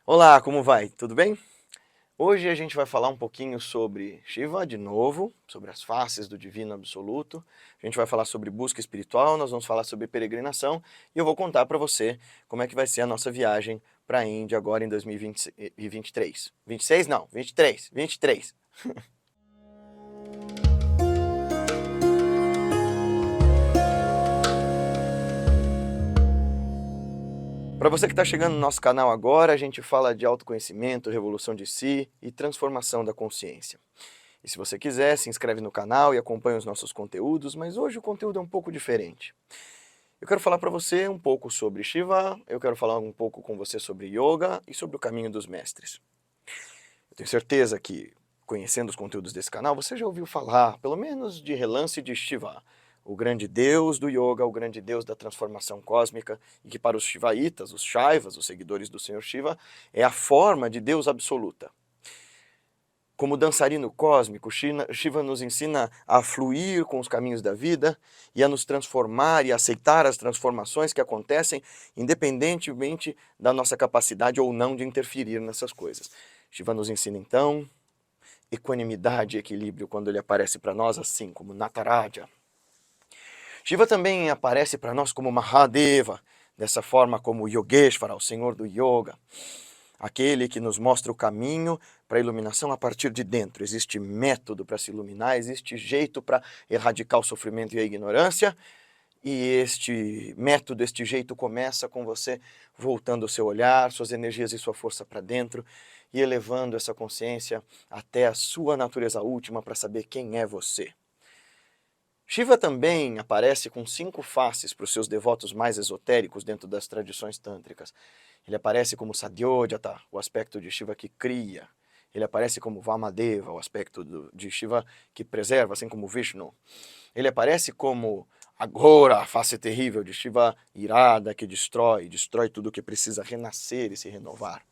Olá, como vai? Tudo bem? Hoje a gente vai falar um pouquinho sobre Shiva de novo, sobre as faces do Divino Absoluto. A gente vai falar sobre busca espiritual, nós vamos falar sobre peregrinação e eu vou contar para você como é que vai ser a nossa viagem para a Índia agora em 2023. 26? Não, 23, 23. Para você que está chegando no nosso canal agora, a gente fala de autoconhecimento, revolução de si e transformação da consciência. E se você quiser, se inscreve no canal e acompanha os nossos conteúdos, mas hoje o conteúdo é um pouco diferente. Eu quero falar para você um pouco sobre Shiva, eu quero falar um pouco com você sobre Yoga e sobre o caminho dos mestres. Eu tenho certeza que, conhecendo os conteúdos desse canal, você já ouviu falar, pelo menos de relance, de Shiva, o grande deus do Yoga, o grande deus da transformação cósmica, e que para os Shivaitas, os Shaivas, os seguidores do Senhor Shiva, é a forma de Deus absoluta. Como dançarino cósmico, Shiva nos ensina a fluir com os caminhos da vida e a nos transformar e aceitar as transformações que acontecem independentemente da nossa capacidade ou não de interferir nessas coisas. Shiva nos ensina então equanimidade e equilíbrio quando ele aparece para nós assim como Nataraja. Shiva também aparece para nós como Mahadeva, dessa forma como Yogeshvara, o Senhor do Yoga. Aquele que nos mostra o caminho para a iluminação a partir de dentro. Existe método para se iluminar, existe jeito para erradicar o sofrimento e a ignorância, e este método, este jeito começa com você voltando o seu olhar, suas energias e sua força para dentro, e elevando essa consciência até a sua natureza última para saber quem é você. Shiva também aparece com 5 faces para os seus devotos mais esotéricos dentro das tradições tântricas. Ele aparece como Sadyojata, o aspecto de Shiva que cria. Ele aparece como Vamadeva, o aspecto de Shiva que preserva, assim como Vishnu. Ele aparece como Aghora, a face terrível de Shiva irada que destrói tudo que precisa renascer e se renovar.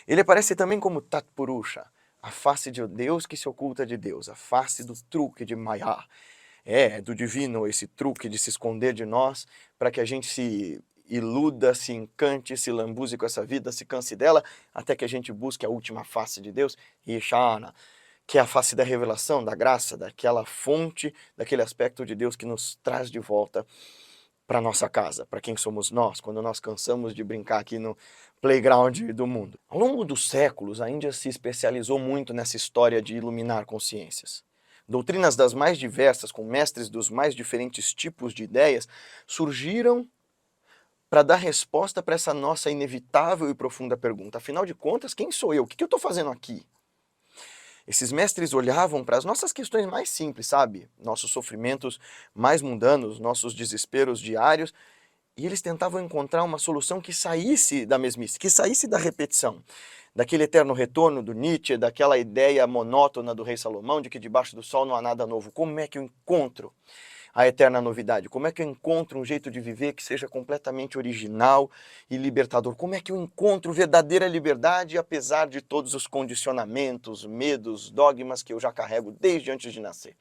Ele aparece também como Tatpurusha, a face de Deus que se oculta de Deus, a face do truque de Maya. É do divino esse truque de se esconder de nós para que a gente se iluda, se encante, se lambuze com essa vida, se canse dela, até que a gente busque a última face de Deus, Ishana, que é a face da revelação, da graça, daquela fonte, daquele aspecto de Deus que nos traz de volta para nossa casa, para quem somos nós, quando nós cansamos de brincar aqui no playground do mundo. Ao longo dos séculos, a Índia se especializou muito nessa história de iluminar consciências. Doutrinas das mais diversas, com mestres dos mais diferentes tipos de ideias, surgiram para dar resposta para essa nossa inevitável e profunda pergunta. Afinal de contas, quem sou eu? O que eu estou fazendo aqui? Esses mestres olhavam para as nossas questões mais simples, sabe? Nossos sofrimentos mais mundanos, nossos desesperos diários, e eles tentavam encontrar uma solução que saísse da mesmice, que saísse da repetição, daquele eterno retorno do Nietzsche, daquela ideia monótona do rei Salomão de que debaixo do sol não há nada novo. Como é que eu encontro a eterna novidade? Como é que eu encontro um jeito de viver que seja completamente original e libertador? Como é que eu encontro verdadeira liberdade apesar de todos os condicionamentos, medos, dogmas que eu já carrego desde antes de nascer?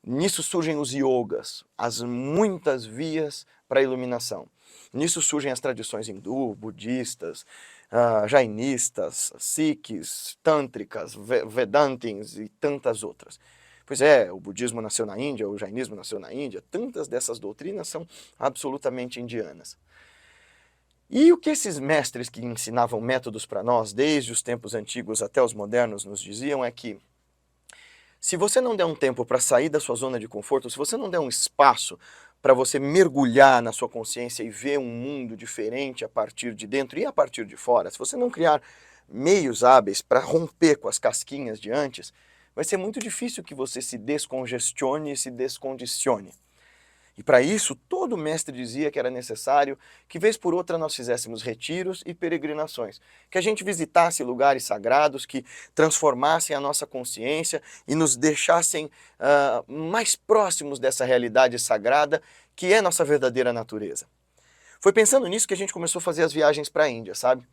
Nisso surgem os yogas, as muitas vias para a iluminação. Nisso surgem as tradições hindu, budistas, jainistas, sikhs, tântricas, vedantins e tantas outras. Pois é, o budismo nasceu na Índia, o jainismo nasceu na Índia, tantas dessas doutrinas são absolutamente indianas. E o que esses mestres que ensinavam métodos para nós, desde os tempos antigos até os modernos, nos diziam é que se você não der um tempo para sair da sua zona de conforto, se você não der um espaço para você mergulhar na sua consciência e ver um mundo diferente a partir de dentro e a partir de fora, se você não criar meios hábeis para romper com as casquinhas de antes, vai ser muito difícil que você se descongestione e se descondicione. E para isso, todo mestre dizia que era necessário que, vez por outra, nós fizéssemos retiros e peregrinações, que a gente visitasse lugares sagrados que transformassem a nossa consciência e nos deixassem mais próximos dessa realidade sagrada que é nossa verdadeira natureza. Foi pensando nisso que a gente começou a fazer as viagens para a Índia, sabe?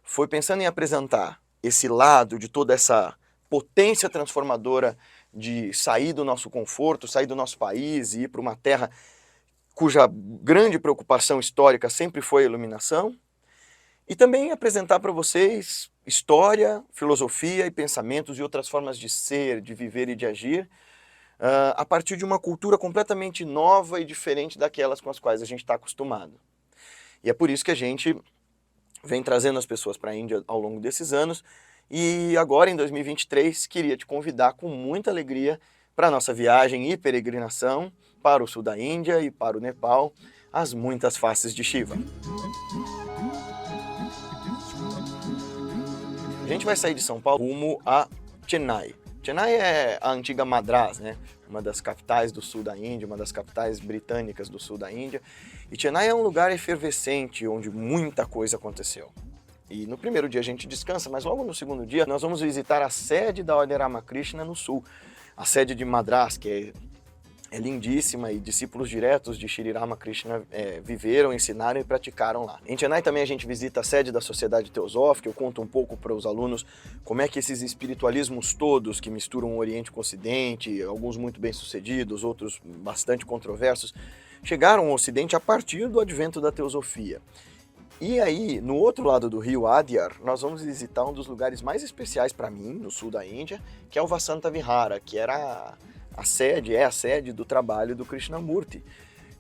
Foi pensando em apresentar esse lado de toda essa potência transformadora de sair do nosso conforto, sair do nosso país e ir para uma terra cuja grande preocupação histórica sempre foi a iluminação, E também apresentar para vocês história, filosofia e pensamentos e outras formas de ser, de viver e de agir, a partir de uma cultura completamente nova e diferente daquelas com as quais a gente está acostumado. E é por isso que a gente vem trazendo as pessoas para a Índia ao longo desses anos, e agora em 2023 queria te convidar com muita alegria para a nossa viagem e peregrinação para o sul da Índia e para o Nepal, as muitas faces de Shiva. A gente vai sair de São Paulo rumo a Chennai. Chennai é a antiga Madras, né? Uma das capitais do sul da Índia, uma das capitais britânicas do sul da Índia. E Chennai é um lugar efervescente, onde muita coisa aconteceu. E no primeiro dia a gente descansa, mas logo no segundo dia nós vamos visitar a sede da Ordem Ramakrishna no sul. A sede de Madras, que é lindíssima, e discípulos diretos de Shri Ramakrishna viveram, ensinaram e praticaram lá. Em Chennai também a gente visita a sede da Sociedade Teosófica. Eu conto um pouco para os alunos como é que esses espiritualismos todos que misturam o Oriente com o Ocidente, alguns muito bem-sucedidos, outros bastante controversos, chegaram ao Ocidente a partir do advento da Teosofia. E aí, no outro lado do rio Adyar, nós vamos visitar um dos lugares mais especiais para mim, no sul da Índia, que é o Vasanta Vihara, que era a sede do trabalho do Krishnamurti.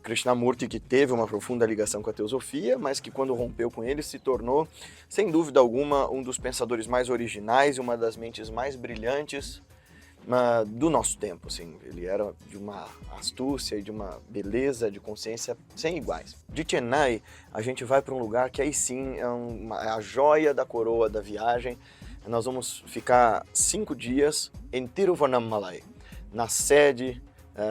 Krishnamurti, que teve uma profunda ligação com a teosofia, mas que quando rompeu com ele se tornou, sem dúvida alguma, um dos pensadores mais originais e uma das mentes mais brilhantes do nosso tempo. Assim. Ele era de uma astúcia e de uma beleza de consciência sem iguais. De Chennai, a gente vai para um lugar que aí sim é a joia da coroa da viagem. Nós vamos ficar 5 dias em Tiruvannamalai, na sede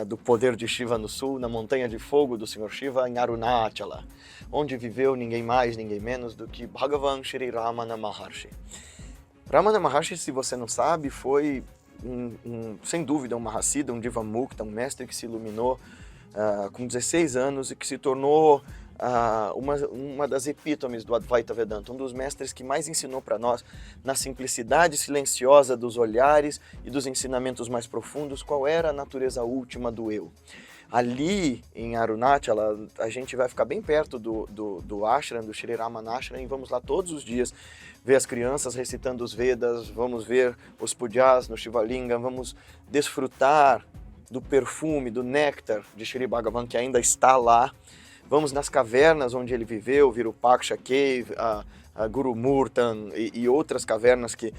do poder de Shiva no sul, na montanha de fogo do Senhor Shiva, em Arunachala, onde viveu ninguém mais, ninguém menos do que Bhagavan Shri Ramana Maharshi. Ramana Maharshi, se você não sabe, foi sem dúvida um Mahasiddha, um Divamukta, um mestre que se iluminou com 16 anos e que se tornou uma das epítomes do Advaita Vedanta, um dos mestres que mais ensinou para nós, na simplicidade silenciosa dos olhares e dos ensinamentos mais profundos, qual era a natureza última do eu. Ali em Arunachala, a gente vai ficar bem perto do ashram, do Shri Ramana Ashram, e vamos lá todos os dias ver as crianças recitando os Vedas, vamos ver os pujas no Shivalinga, vamos desfrutar do perfume, do néctar de Shri Bhagavan que ainda está lá. Vamos nas cavernas onde ele viveu, Virupaksha Cave, a Guru Murtan e outras cavernas que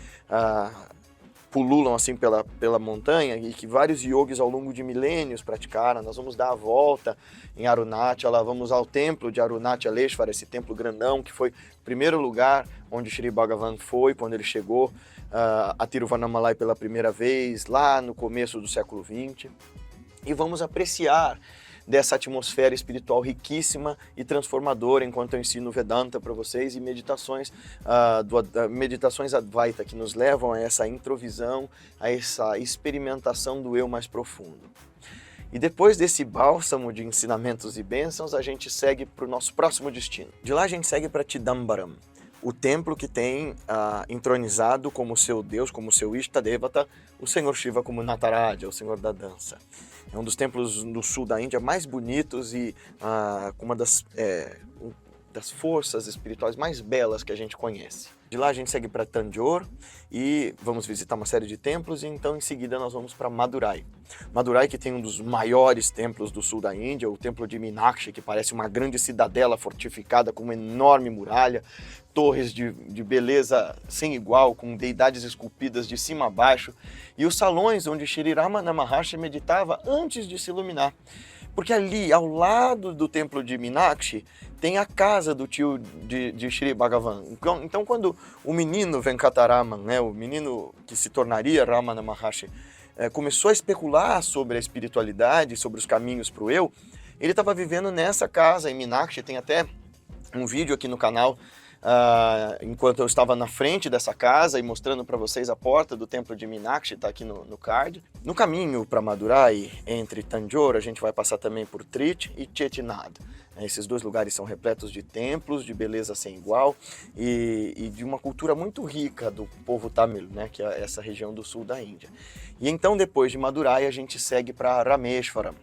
pululam assim pela montanha e que vários yogis ao longo de milênios praticaram. Nós vamos dar a volta em Arunachala, vamos ao templo de Arunachaleshvara, esse templo grandão que foi o primeiro lugar onde Shri Bhagavan foi quando ele chegou a Tiruvannamalai pela primeira vez, lá no começo do século XX. E vamos apreciar dessa atmosfera espiritual riquíssima e transformadora enquanto eu ensino Vedanta para vocês e meditações Advaita que nos levam a essa introvisão, a essa experimentação do eu mais profundo. E depois desse bálsamo de ensinamentos e bênçãos, a gente segue para o nosso próximo destino. De lá a gente segue para Chidambaram, o templo que tem entronizado como seu Deus, como seu Ishtadevata, o Senhor Shiva como Nataraja, o Senhor da dança. É um dos templos do sul da Índia mais bonitos e com uma das forças espirituais mais belas que a gente conhece. De lá a gente segue para Tanjore e vamos visitar uma série de templos, e então em seguida nós vamos para Madurai. Madurai, que tem um dos maiores templos do sul da Índia, o templo de Meenakshi, que parece uma grande cidadela fortificada com uma enorme muralha, torres de beleza sem igual, com deidades esculpidas de cima a baixo, e os salões onde Shri Ramana Maharshi meditava antes de se iluminar. Porque ali, ao lado do templo de Meenakshi, tem a casa do tio de Shri Bhagavan. Então, quando o menino Venkataraman, né, o menino que se tornaria Ramana Maharshi, começou a especular sobre a espiritualidade, sobre os caminhos para o eu, ele estava vivendo nessa casa em Meenakshi. Tem até um vídeo aqui no canal, enquanto eu estava na frente dessa casa e mostrando para vocês a porta do templo de Meenakshi, está aqui no card. No caminho para Madurai, entre Tanjore, a gente vai passar também por Trichy e Chettinad. Esses dois lugares são repletos de templos, de beleza sem igual e de uma cultura muito rica do povo Tamil, né, que é essa região do sul da Índia. E então, depois de Madurai, a gente segue para Rameshwaram.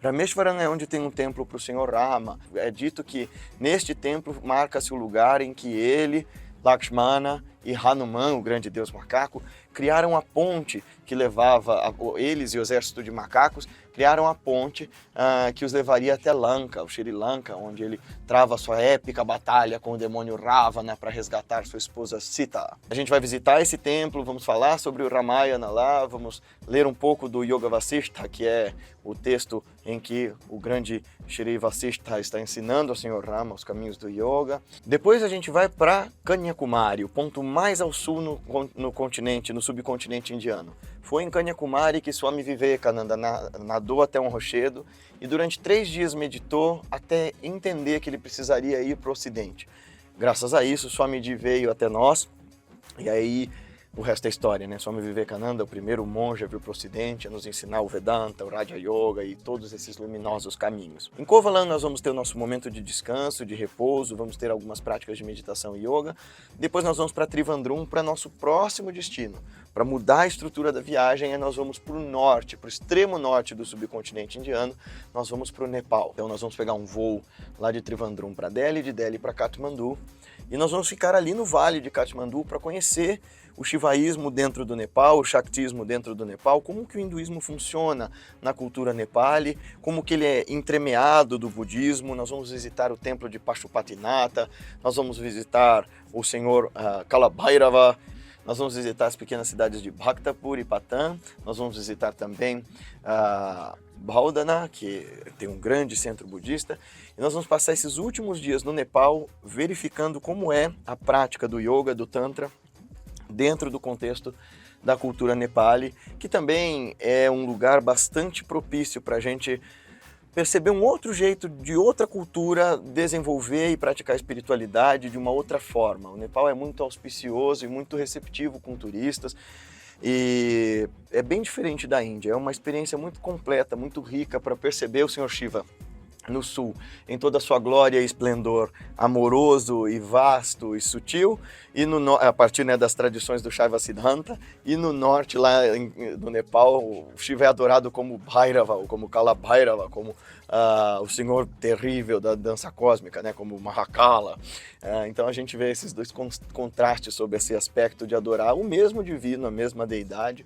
Rameshwaram é onde tem um templo para o Senhor Rama. É dito que neste templo marca-se o lugar em que ele, Lakshmana e Hanuman, o grande deus macaco, criaram a ponte que levava, eles e o exército de macacos, criaram a ponte que os levaria até Lanka, o Sri Lanka, onde ele trava sua épica batalha com o demônio Ravana para resgatar sua esposa Sita. A gente vai visitar esse templo, vamos falar sobre o Ramayana lá, vamos ler um pouco do Yoga Vasishtha, que é o texto em que o grande Shri Vasishtha está ensinando ao Senhor Rama os caminhos do yoga. Depois a gente vai para Kanyakumari, o ponto mais ao sul no continente, no subcontinente indiano. Foi em Kanyakumari que Swami Vivekananda nadou até um rochedo e durante 3 dias meditou até entender que ele precisaria ir para o ocidente. Graças a isso, Swamiji veio até nós e aí o resto é história, né? Swami Vivekananda, o primeiro monge a vir para o ocidente, a nos ensinar o Vedanta, o Raja Yoga e todos esses luminosos caminhos. Em Kovalam nós vamos ter o nosso momento de descanso, de repouso, vamos ter algumas práticas de meditação e yoga. Depois nós vamos para Trivandrum, para nosso próximo destino. Para mudar a estrutura da viagem, nós vamos para o norte, para o extremo norte do subcontinente indiano, nós vamos para o Nepal. Então nós vamos pegar um voo lá de Trivandrum para Delhi, de Delhi para Katmandu, e nós vamos ficar ali no vale de Katmandu para conhecer o shivaísmo dentro do Nepal, o shaktismo dentro do Nepal, como que o hinduísmo funciona na cultura nepali, como que ele é entremeado do budismo. Nós vamos visitar o templo de Pashupatinath, nós vamos visitar o senhor Kalabhairava, nós vamos visitar as pequenas cidades de Bhaktapur e Patan, nós vamos visitar também Bhaudana, que tem um grande centro budista, e nós vamos passar esses últimos dias no Nepal verificando como é a prática do yoga, do tantra, dentro do contexto da cultura nepali, que também é um lugar bastante propício para a gente perceber um outro jeito de outra cultura desenvolver e praticar espiritualidade de uma outra forma. O Nepal é muito auspicioso e muito receptivo com turistas e é bem diferente da Índia. É uma experiência muito completa, muito rica para perceber o Senhor Shiva no sul, em toda a sua glória e esplendor amoroso e vasto e sutil, e a partir das tradições do Shaiva Siddhanta, e no norte, lá no Nepal, o Shiva é adorado como Bhairava, ou como Kalabhairava, como o senhor terrível da dança cósmica, né, como Mahakala. Então a gente vê esses dois contrastes sobre esse aspecto de adorar o mesmo divino, a mesma deidade,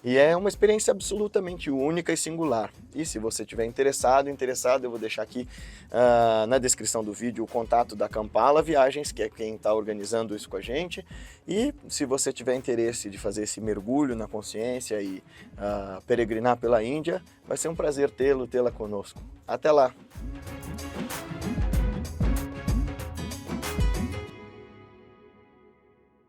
e é uma experiência absolutamente única e singular. E se você estiver interessado, eu vou deixar aqui na descrição do vídeo o contato da Kampala Viagens, que é quem está organizando isso com a gente. E se você tiver interesse de fazer esse mergulho na consciência e peregrinar pela Índia, vai ser um prazer tê-la conosco. Até lá!